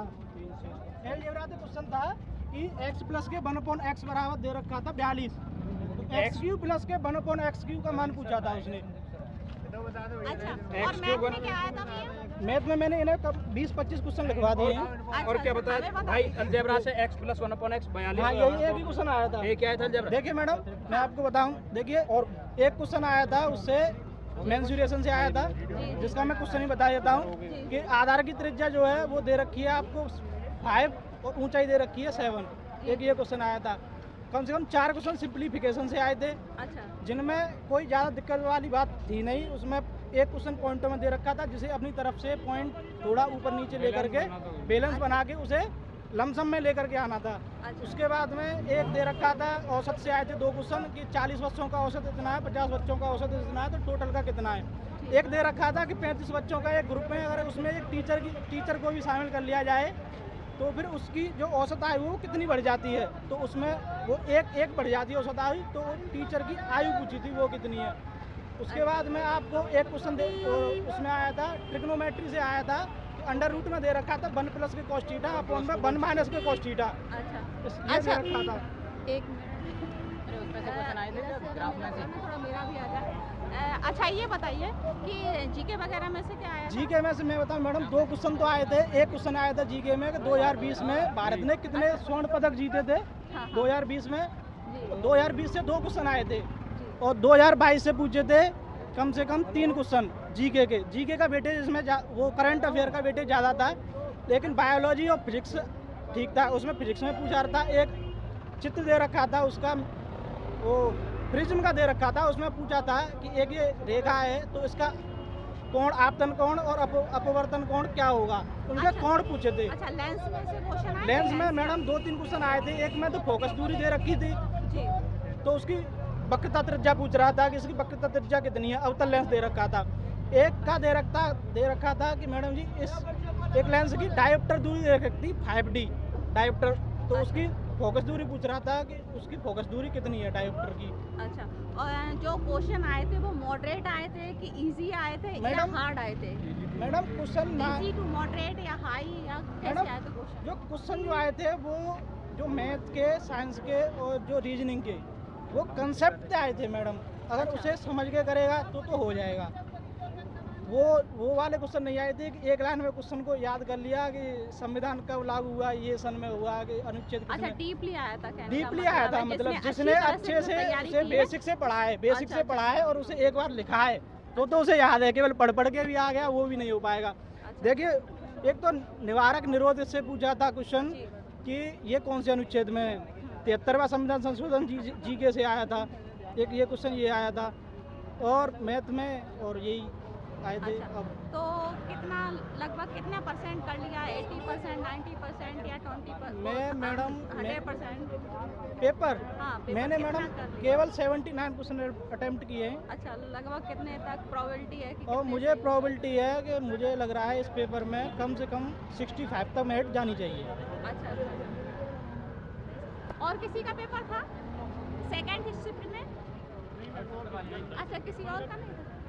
हाँ, अलजेब्रा में क्वेश्चन था कि x प्लस के 1/x बराबर दे रखा था 42, तो x क्यू प्लस के 1/x क्यू का मान पूछा था उसने। अच्छा, और मैथ में क्या आया था भैया? मैथ में मैंने इन्हें 20-25 क्वेश्चन लिखवा दिए हैं। और क्या बताया भाई अलजेब्रा से x प्लस 1/x 42? हाँ, यही एक ही क्वेश्चन आया था। ये क्या है अलजेब्रा? देखिए मैडम, मैं आपको बताऊं, देखिए, और एक क्वेश्चन आया था उससे मेंसुरेशन से आया था, जिसका मैं क्वेश्चन ही बता देता हूँ कि आधार की त्रिज्या जो है वो दे रखी है आपको 5 और ऊंचाई दे रखी है 7। एक ये क्वेश्चन आया था। कम से कम 4 क्वेश्चन सिंप्लीफिकेशन से आए थे, अच्छा, जिनमें कोई ज़्यादा दिक्कत वाली बात थी नहीं। उसमें एक क्वेश्चन पॉइंटों में दे रखा था, जिसे अपनी तरफ से पॉइंट थोड़ा ऊपर नीचे लेकर के बैलेंस बना के उसे लमसम में लेकर के आना था। उसके बाद में एक दे रखा था, औसत से आए थे 2 क्वेश्चन कि 40 बच्चों का औसत इतना है, 50 बच्चों का औसत इतना है, तो टोटल का कितना है। एक दे रखा था कि 35 बच्चों का एक ग्रुप में, अगर उसमें एक टीचर को भी शामिल कर लिया जाए तो फिर उसकी जो औसत आयु वो कितनी बढ़ जाती है, तो उसमें वो एक बढ़ जाती है औसत आयु, तो टीचर की आयु पूछी थी वो कितनी है। उसके बाद में आपको एक क्वेश्चन उसमें आया था, ट्रिग्नोमेट्री से आया था, अंडर रूट में दे रखा था 1 प्लस के कॉस थीटा अपॉन में 1 माइनस के कॉस थीटा। अच्छा, दे रखा था। एक थोड़ा मेरा भी आ जाए। अच्छा, ये बताइए कि जीके वगैरह में से क्या आया था? जीके में से मैं बताऊं मैडम, 2 क्वेश्चन तो आए थे। एक क्वेश्चन आया था जीके में कि 2020 में भारत ने कितने स्वर्ण पदक जीते थे। 2020 में 2020 से 2 क्वेश्चन आए थे, और 2022 से पूछे थे कम से कम 3 क्वेश्चन जीके का वेटेज इसमें वो करंट अफेयर का वेटेज ज़्यादा था, लेकिन बायोलॉजी और फिजिक्स ठीक था। उसमें फिजिक्स में पूछा था, एक चित्र दे रखा था उसका, वो प्रिज्म का दे रखा था, उसमें पूछा था कि एक ये रेखा है तो इसका कोण, आपतन कोण और अपवर्तन कोण क्या होगा, उनके कोण पूछे थे। अच्छा, लेंस में से क्वेश्चन आए? लेंस में मैडम 2-3 क्वेश्चन आए थे। एक में तो फोकस दूरी दे रखी थी, तो उसकी वक्रता त्रिज्या पूछ रहा था कि इसकी वक्रता त्रिज्या कितनी है, अवतल लेंस दे रखा था। एक का दे रखा था कि मैडम जी इस एक लेंस की डायोप्टर दूरी दे रखी थी 5D डायोप्टर, तो उसकी फोकस दूरी पूछ रहा था कि उसकी फोकस दूरी कितनी है डायोप्टर की। अच्छा, और जो क्वेश्चन आए थे वो मॉडरेट आए थे कि इजी आए थे या हार्ड आए थे? Madam question easy to moderate या हाई, या कैसे आए थे क्वेश्चन? जो क्वेश्चन जो आए थे वो जो मैथ के, साइंस के और जो रीजनिंग के, वो कंसेप्ट आए थे मैडम। अगर उसे समझ के करेगा तो हो जाएगा। वो वाले क्वेश्चन नहीं आए थे कि एक लाइन में क्वेश्चन को याद कर लिया कि संविधान कब लागू हुआ, ये सन में हुआ कि अनुच्छेद। अच्छा, डीपली आया था? डीपली आया था, मतलब जिसने अच्छे से उसे बेसिक से पढ़ा है, से पढ़ा है और उसे एक बार लिखा है तो उसे याद है। केवल पढ़ के भी आ गया वो भी नहीं हो पाएगा। देखिए, एक तो निवारक निरोध से पूछा था क्वेश्चन कि ये कौन से अनुच्छेद में है। 73वां संविधान संशोधन जीके से आया था। एक ये क्वेश्चन ये आया था, और मैथ में और यही आए थे। अब तो कितना, लगभग कितना परसेंट कर लिया? 80%, 90% या 20%? मैं मैडम 100% पेपर, हाँ, मैंने मैडम केवल 79% अटेम्प्ट किए हैं। अच्छा, लगभग कितने तक प्रोबेबिलिटी है कि? और मुझे प्रोबेबिलिटी है कि मुझे लग रहा है इस पेपर में कम से कम 65 तक मेरिट जानी चाहिए। अच्छा, और किसी का पेपर था सेकंड हिस्ट्री में? अच्छा, किसी और का नहीं था?